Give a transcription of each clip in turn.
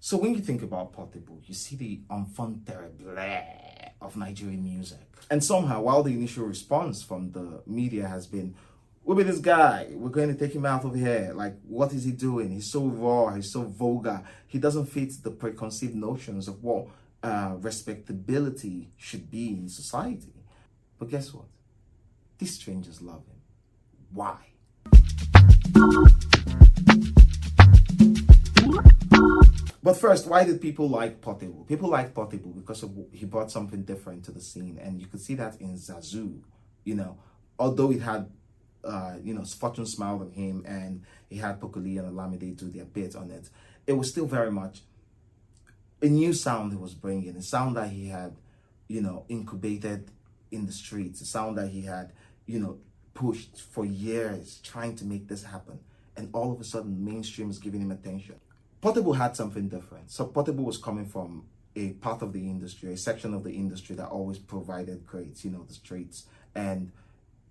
So when you think about Portable, you see the enfant terrible of Nigerian music. And somehow, while the initial response from the media has been, "Who be this guy? We're going to take him out of here. Like, what is he doing? He's so raw, he's so vulgar. He doesn't fit the preconceived notions of what respectability should be in society." But guess what? These strangers love him. Why? But first, why did people like Portable? People like Portable because he brought something different to the scene. And you could see that in Zazu, although it had, Fortune smiled on him and he had Pokoli and Olamide do their bit on it. It was still very much a new sound he was bringing, a sound that he had, incubated in the streets, a sound that he had, pushed for years trying to make this happen. And all of a sudden, mainstream is giving him attention. Portable had something different. So Portable was coming from a part of the industry, a section of the industry that always provided crates, the streets. And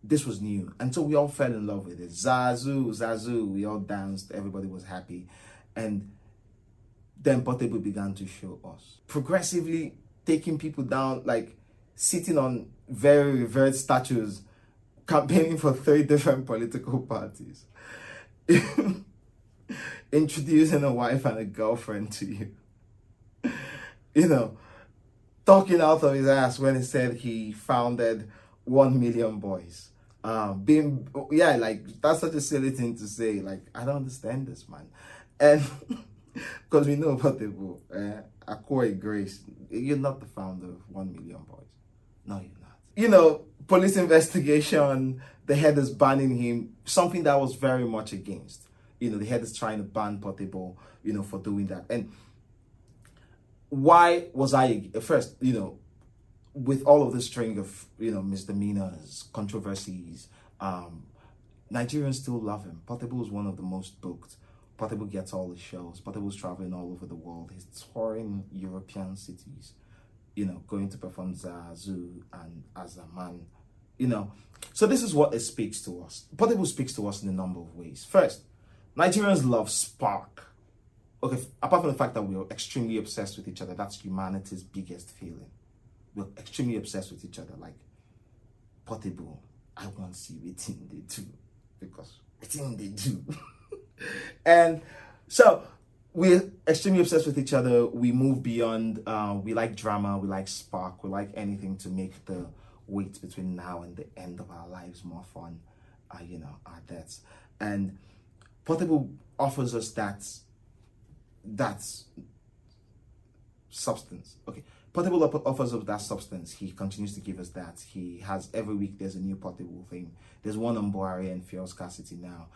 this was new. And so we all fell in love with it. Zazu, Zazu, we all danced, everybody was happy. And then Portable began to show us. Progressively taking people down, like sitting on very revered statues, campaigning for 3 different political parties. Introducing a wife and a girlfriend to you. Talking out of his ass when he said he founded 1 million boys. That's such a silly thing to say. Like, I don't understand this, man. And because we know Portable, Akoi Grace, you're not the founder of 1 million boys. No, you're not. Police investigation, the head is banning him, something that was very much against. The head is trying to ban Portable, for doing that. And why was I, first, with all of this string of, misdemeanors, controversies, Nigerians still love him. Portable is one of the most booked. Portable gets all the shows. Portable's traveling all over the world. He's touring European cities, going to perform Zazu and Azaman, So this is what it speaks to us. Portable speaks to us in a number of ways. First, Nigerians love spark. Okay, apart from the fact that we're extremely obsessed with each other, that's humanity's biggest feeling. We're extremely obsessed with each other. Like, Portable, I want to see what they do. Because what they do. And so, we're extremely obsessed with each other. We move beyond, we like drama, we like spark, we like anything to make the wait between now and the end of our lives more fun, our deaths. And Portable offers us that substance. Okay, Portable offers us that substance. He continues to give us that. He has, every week there's a new Portable thing. There's one on Buhari and fuel scarcity now.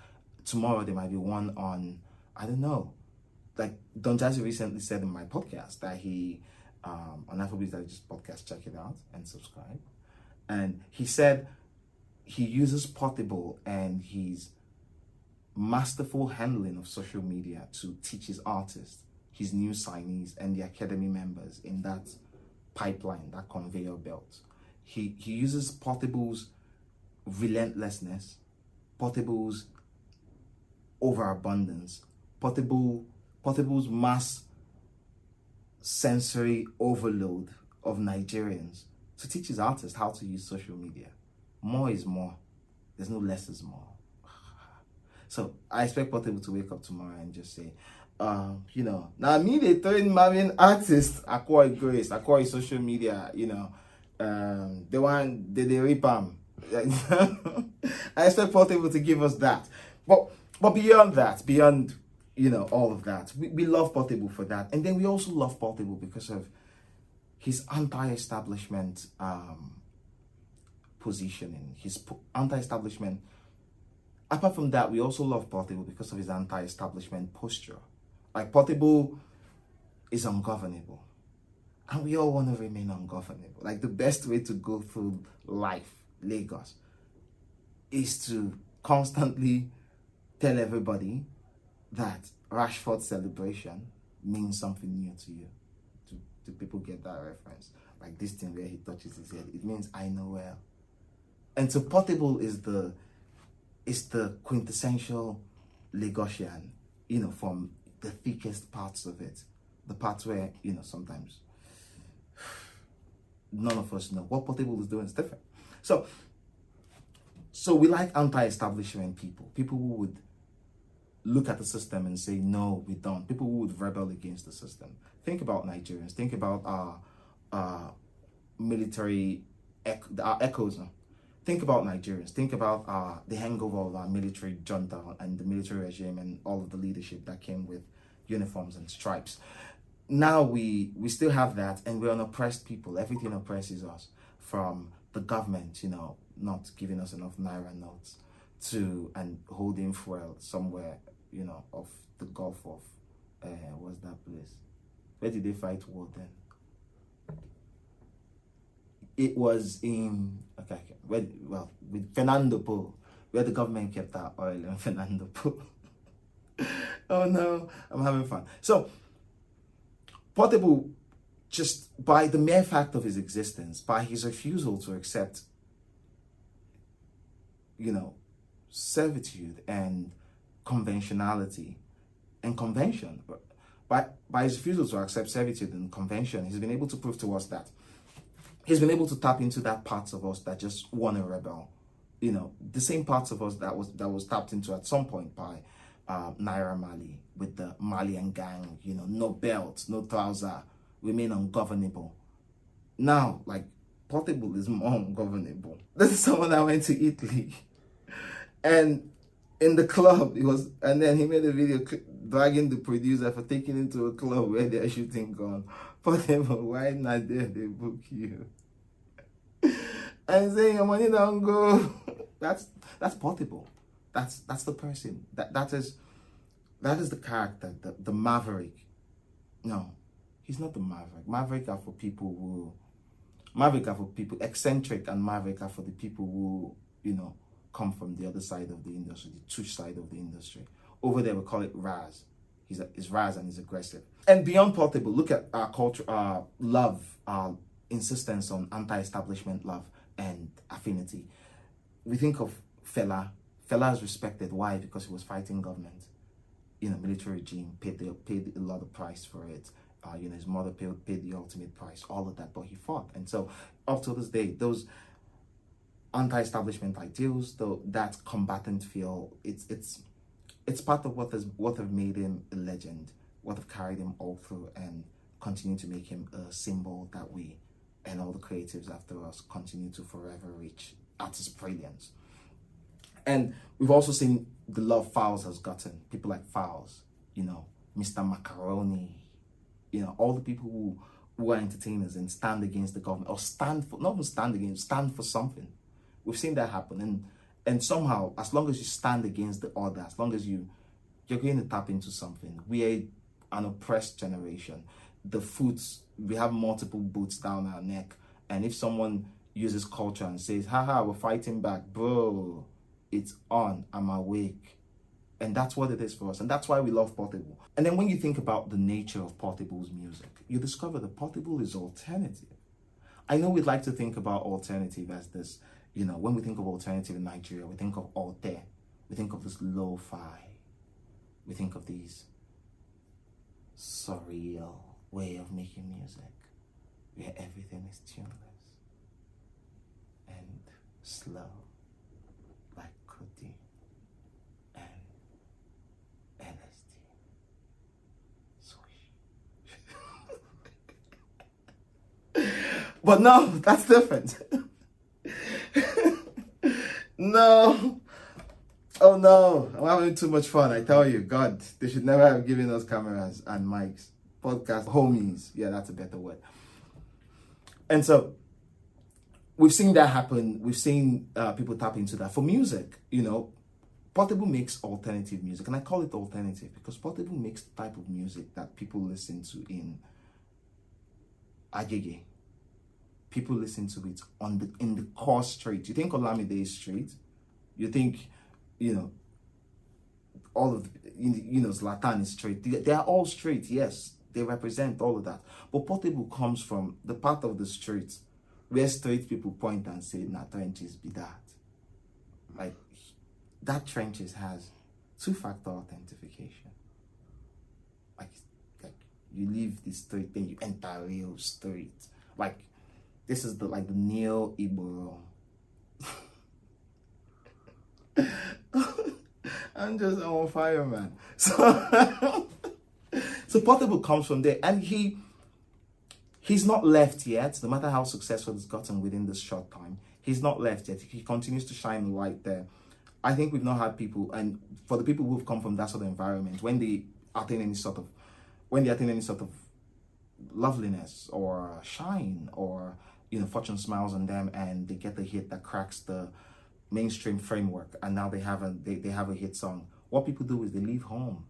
Tomorrow there might be one on, I don't know. Like Don Jazzy recently said in my podcast that he, on Afrobeats Digest podcast, check it out and subscribe. And he said he uses Portable and his masterful handling of social media to teach his artists, his new signees and the academy members in that pipeline, that conveyor belt. He uses Portable's relentlessness, Portable's overabundance, Portable's mass sensory overload of Nigerians to teach his artists how to use social media. More is more. There's no less is more. So I expect Portable to wake up tomorrow and just say, now me they turn Marvin artist, Akoi Grace, Akoi social media, the one they rip him. I expect Portable to give us that. But beyond that, beyond all of that, we love Portable for that. And then we also love Portable because of his anti-establishment positioning, his anti-establishment. Apart from that, we also love Portable because of his anti-establishment posture. Like, Portable is ungovernable. And we all want to remain ungovernable. Like, the best way to go through life, Lagos, is to constantly tell everybody that Rashford's celebration means something new to you. Do people get that reference? Like this thing where he touches his head. It means I know well. And so Portable is the quintessential Lagosian, from the thickest parts of it. the parts where, sometimes none of us know what Portable is doing is different. So we like anti-establishment people who would look at the system and say, no, we don't. People who would rebel against the system. Think about Nigerians. Think about our military, our echoes. No? Think about Nigerians. Think about the hangover of our military junta and the military regime and all of the leadership that came with uniforms and stripes. Now we still have that, and we're an oppressed people. Everything oppresses us, from the government, not giving us enough naira notes, and holding fuel somewhere, off the Gulf of, what's that place? Where did they fight war then? It was in, with Fernando Po, where the government kept our oil in Fernando Po. Oh no, I'm having fun. So, Portable, just by the mere fact of his existence, by his refusal to accept, servitude and conventionality and convention, by his refusal to accept servitude and convention, he's been able to prove to us that he's been able to tap into that parts of us that just want to rebel. The same parts of us that was tapped into at some point by Naira Marley, with the Malian gang, no belt, no trouser, remain ungovernable. Now, Portable is more ungovernable. This is someone that went to Italy, and in the club, and then he made a video dragging the producer for taking him to a club where they're shooting gun. Portable, why not there they book you? And saying your money don't go. That's Portable. That's the person. That is the character, the maverick. No, he's not the maverick. Maverick are for people eccentric, and maverick are for the people who, come from the other side of the industry, the tush side of the industry. Over there, we call it Raz. He's Raz and he's aggressive. And beyond Portable, look at our culture, our love, our insistence on anti-establishment love and affinity. We think of Fela. Fela is respected. Why? Because he was fighting government. Military regime, paid a lot of price for it. His mother paid the ultimate price, all of that, but he fought. And so up to this day, those anti-establishment ideals, though, that combatant feel, it's part of what have made him a legend, what have carried him all through, and continue to make him a symbol that we and all the creatives after us continue to forever reach at his brilliance. And we've also seen the love Fowles has gotten. People like Fowles, Mr. Macaroni, all the people who are entertainers and stand against the government, or stand for something. We've seen that happen. And somehow, as long as you stand against the order, as long as you're going to tap into something. We are an oppressed generation. The foots, we have multiple boots down our neck. And if someone uses culture and says, haha, we're fighting back, bro, it's on, I'm awake. And that's what it is for us. And that's why we love Portable. And then when you think about the nature of Portable's music, you discover that Portable is alternative. I know we'd like to think about alternative as this, when we think of alternative in Nigeria, we think of Alte. We think of this lo-fi. We think of these surreal way of making music where everything is tuneless and slow, like Kuti and LSD. Swish. But no, that's different. No. Oh no, I'm having too much fun, I tell you. God, they should never have given us cameras and mics. Podcast homies. Yeah, that's a better word. And so, we've seen that happen. We've seen people tap into that. For music, Portable makes alternative music. And I call it alternative because Portable makes the type of music that people listen to in Agege. People listen to it in the core street. You think Olamide is street? You think, all of, Zlatan is straight. They are all straight, yes. They represent all of that. But Portable comes from the part of the street where straight people point and say, nah, trenches be that. Like, that trenches has two-factor authentication. Like You leave the street, then you enter real street. Like, this is the Neo Igbo. I'm just on fire, man. So, so Portable comes from there, and he's not left yet. No matter how successful he's gotten within this short time, he's not left yet. He continues to shine light there. I think we've not had people, and for the people who've come from that sort of environment, when they attain any sort of loveliness or shine, or fortune smiles on them and they get the hit that cracks the mainstream framework, and now they have a hit song. What people do is they leave home,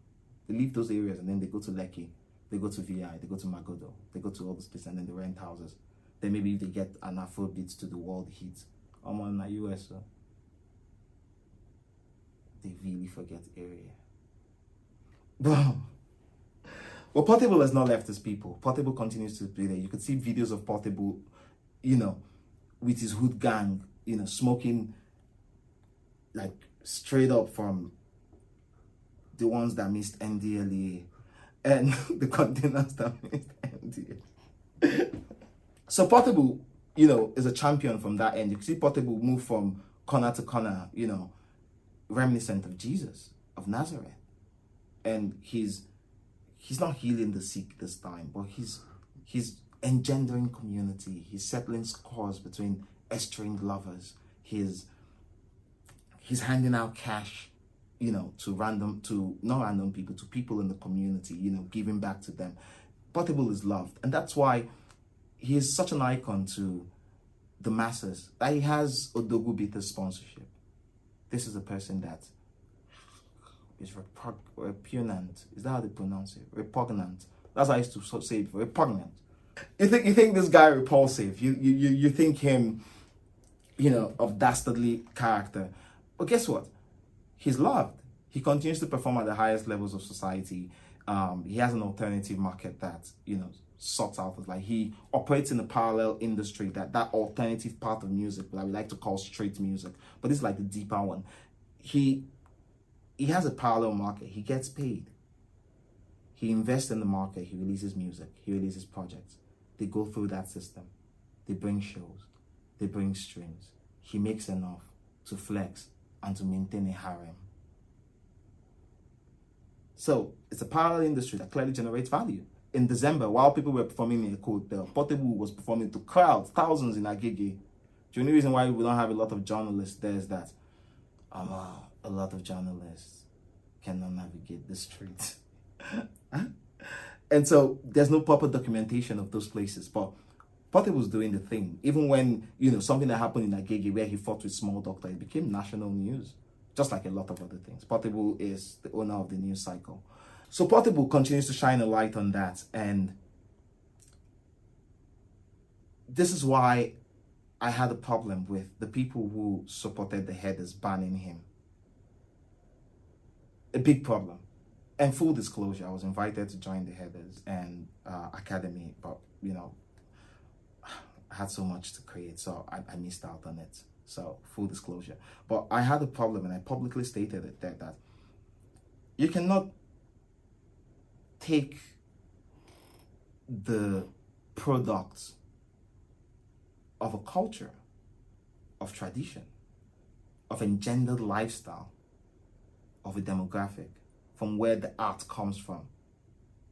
they leave those areas, and then they go to Lekki, they go to VI, they go to Magodo, they go to all those places, and then they rent houses. Then maybe they get an Afrobeat to the world hit. I'm on the US, so they really forget area. Well, Portable has not left his people. Portable continues to be there. You could see videos of Portable, with his hood gang, smoking like straight up from the ones that missed NDLA and the containers that missed NDLA. So Portable, is a champion from that end. You can see Portable move from corner to corner, reminiscent of Jesus of Nazareth. And he's not healing the sick this time, but he's engendering community. He's settling scores between estranged lovers. He's handing out cash, to not random people, to people in the community, giving back to them. Portable is loved, and that's why he is such an icon to the masses that he has Odogu Bita's sponsorship. This is a person that is repugnant. Is that how they pronounce it? Repugnant. That's how I used to say it. Repugnant. You think this guy repulsive? You think him, of dastardly character. But guess what? He's loved. He continues to perform at the highest levels of society. He has an alternative market that sorts out. Like, he operates in a parallel industry, that alternative part of music that we like to call street music. But this is like the deeper one. He has a parallel market. He gets paid. He invests in the market. He releases music. He releases projects. They go through that system. They bring shows. They bring streams. He makes enough to flex and to maintain a harem. So it's a parallel industry that clearly generates value. In December, while people were performing in a code, the Portable was performing to crowds, thousands in Agege. The only reason why we don't have a lot of journalists there is that a lot of journalists cannot navigate the streets. And so there's no proper documentation of those places. But Portable was doing the thing. Even when, something that happened in Agege where he fought with Small Doctor, it became national news, just like a lot of other things. Portable is the owner of the news cycle. So Portable continues to shine a light on that. And this is why I had a problem with the people who supported the headers banning him. A big problem. And full disclosure, I was invited to join the headers and academy, but I had so much to create, so I missed out on it. So full disclosure. But I had a problem, and I publicly stated it there, that you cannot take the product of a culture, of tradition, of engendered lifestyle, of a demographic, from where the art comes from,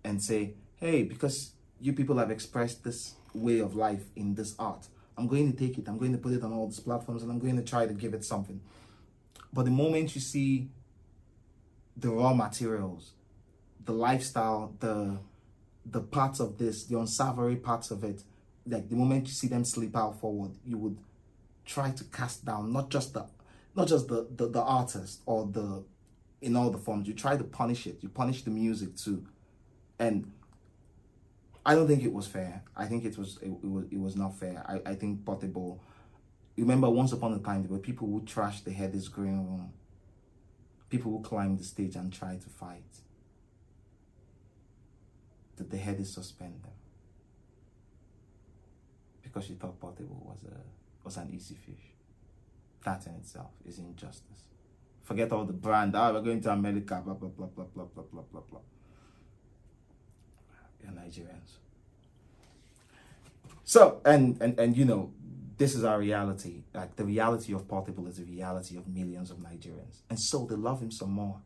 and say, hey, because you people have expressed this way of life in this art, I'm going to take it, I'm going to put it on all these platforms, and I'm going to try to give it something. But the moment you see the raw materials, the lifestyle, the parts of this, the unsavory parts of it, like the moment you see them slip out forward, you would try to cast down not just the artist or in all the forms. You try to punish it. You punish the music too, and I don't think it was fair. I think it was not fair. I think Portable. Remember, once upon a time, there were people who trashed the headers green room. People who climbed the stage and tried to fight. Did the headers suspend them? Because she thought Portable was an easy fish. That in itself is injustice. Forget all the brand. We're going to America, blah, blah, blah, blah, blah, blah, blah, blah, blah. You're Nigerians. So, and you know, this is our reality. Like, the reality of Portable is the reality of millions of Nigerians. And so they love him some more.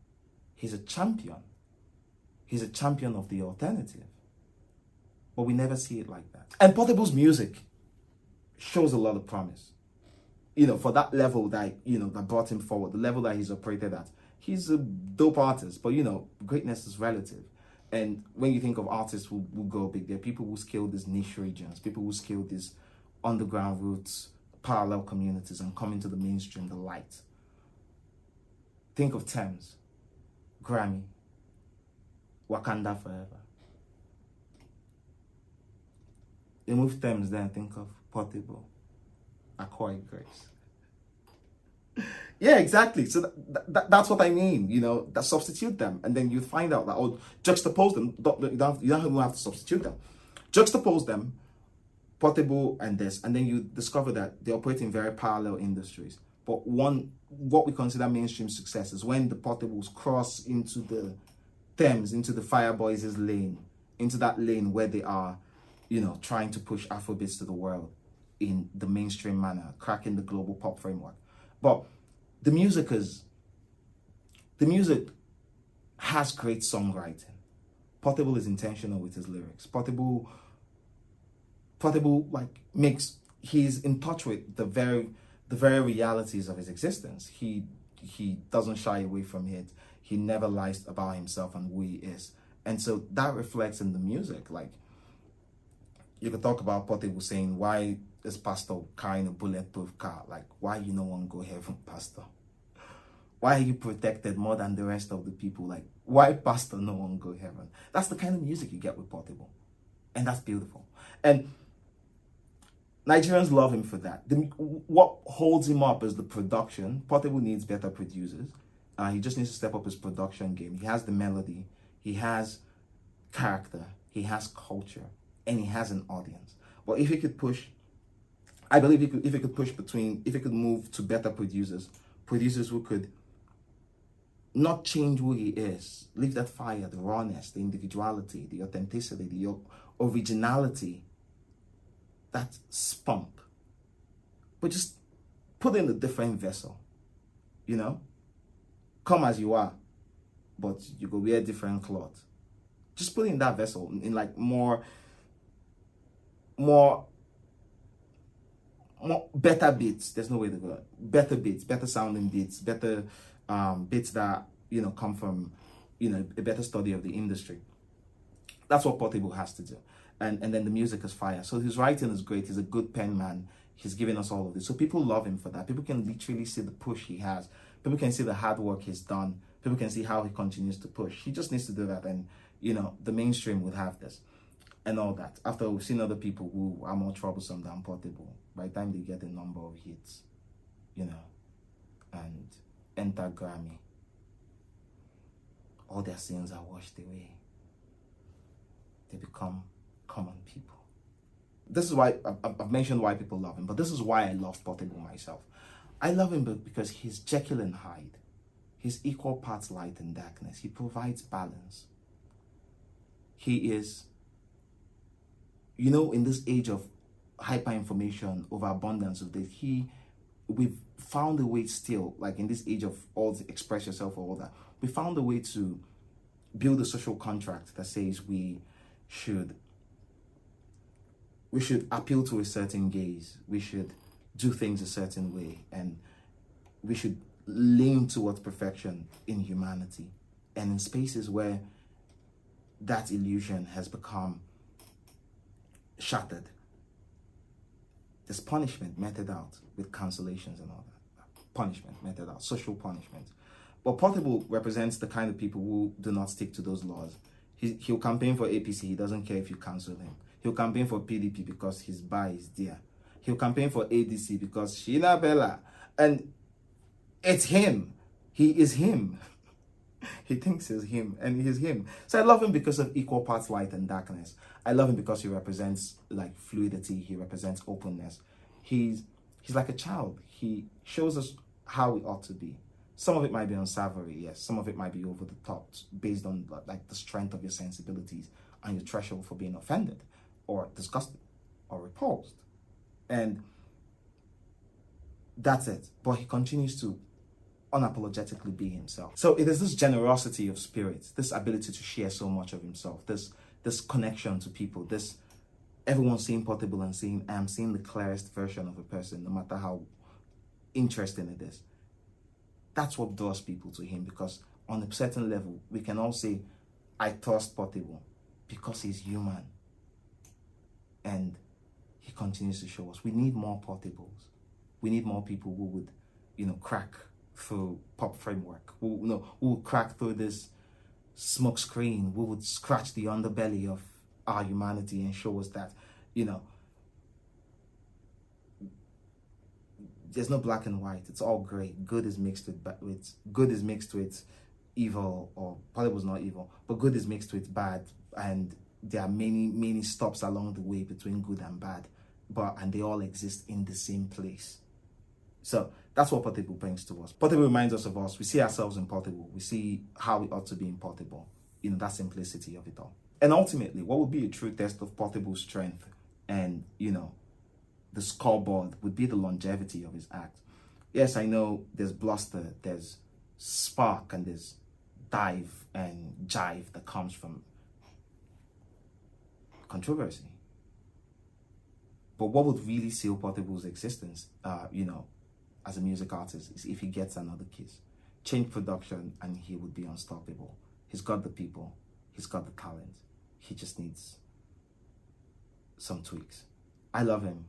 He's a champion. He's a champion of the alternative. But we never see it like that. And Portable's music shows a lot of promise. You know, for that level that, you know, that brought him forward, the level that he's operated at. He's a dope artist, but, you know, greatness is relative. And when you think of artists who go big, there are people who scale these niche regions, people who scale these underground roots, parallel communities, and come into the mainstream, the light. Think of Thames, Grammy, Wakanda Forever. Remove Thames, then think of Portable, Acquired Grace. Yeah, exactly. So that's what I mean, you know, that substitute them. And then you find out that, or juxtapose them. You don't even have to substitute them. Juxtapose them, Portable and this, and then you discover that they operate in very parallel industries. But what we consider mainstream success is when the Portables cross into the Thames, into the Fireboys' lane, into that lane where they are, you know, trying to push Afrobeats to the world in the mainstream manner, cracking the global pop framework. But the music has great songwriting. Portable is intentional with his lyrics. Portable like he's in touch with the very realities of his existence. He doesn't shy away from it. He never lies about himself and who he is. And so that reflects in the music. Like, you could talk about Portable saying, why is Pastor carrying a bulletproof car? Like, why you no one go heaven, Pastor? Why are you protected more than the rest of the people? Like, why Pastor no one go heaven? That's the kind of music you get with Portable. And that's beautiful. And Nigerians love him for that. What holds him up is the production. Portable needs better producers. He just needs to step up his production game. He has the melody. He has character. He has culture. And he has an audience. But if he could push, I believe if he could move to better producers who could not change who he is, leave that fire, the rawness, the individuality, the authenticity, the originality, that spunk, but just put in a different vessel, you know? Come as you are, but you go wear different clothes. Just put in that vessel in like more better beats. There's no way to go. Better beats, better sounding beats, better beats that, you know, come from, you know, a better study of the industry. That's what Portable has to do. And then the music is fire. So his writing is great. He's a good pen man. He's giving us all of this. So people love him for that. People can literally see the push he has. People can see the hard work he's done. People can see how he continues to push. He just needs to do that. And, you know, the mainstream would have this and all that. After we've seen other people who are more troublesome than Portable, by the time they get a number of hits, you know, and enter Grammy, all their sins are washed away. They become common people. This is why I've mentioned why people love him, but this is why I love Portable myself. I love him because he's Jekyll and Hyde. He's equal parts light and darkness. He provides balance. He is, you know, in this age of hyper-information, overabundance of this, we've found a way still, like in this age of all the express yourself or all that, we found a way to build a social contract that says we should appeal to a certain gaze, we should do things a certain way, and we should lean towards perfection in humanity. And in spaces where that illusion has become shattered, there's punishment meted out with cancellations and all that. Punishment meted out, social punishment. But Portable represents the kind of people who do not stick to those laws. He'll campaign for APC. He doesn't care if you cancel him. He'll campaign for PDP because his buy is there. He'll campaign for ADC because Sheila Bella. And it's him. He is him. He thinks he's him, and he's him. So I love him because of equal parts light and darkness. I love him because he represents like fluidity. He represents openness. He's like a child. He shows us how we ought to be. Some of it might be unsavory, yes. Some of it might be over the top, based on like the strength of your sensibilities. and your threshold for being offended or disgusted or repulsed. And that's it. But he continues to unapologetically be himself. So it is this generosity of spirit, this ability to share so much of himself, this connection to people, this everyone seeing Portable and seeing I'm seeing the clearest version of a person, no matter how interesting it is. That's what draws people to him, because on a certain level, we can all say, I trust Portable because he's human. And he continues to show us we need more Portables. We need more people who would, crack through pop framework, who would crack through this smoke screen, who would scratch the underbelly of our humanity and show us that, there's no black and white. It's all gray. Good is mixed with evil, or Portable's not evil, but good is mixed with bad, and there are many stops along the way between good and bad, and they all exist in the same place. So that's what Portable brings to us. Portable reminds us of us. We see ourselves in Portable. We see how we ought to be in Portable. That simplicity of it all. And ultimately, what would be a true test of Portable's strength and, the scoreboard would be the longevity of his act. Yes, I know there's bluster, there's spark, and there's dive and jive that comes from controversy. But what would really seal Portable's existence, as a music artist, is if he gets another kiss. Change production and he would be unstoppable. He's got the people, he's got the talent. He just needs some tweaks. I love him.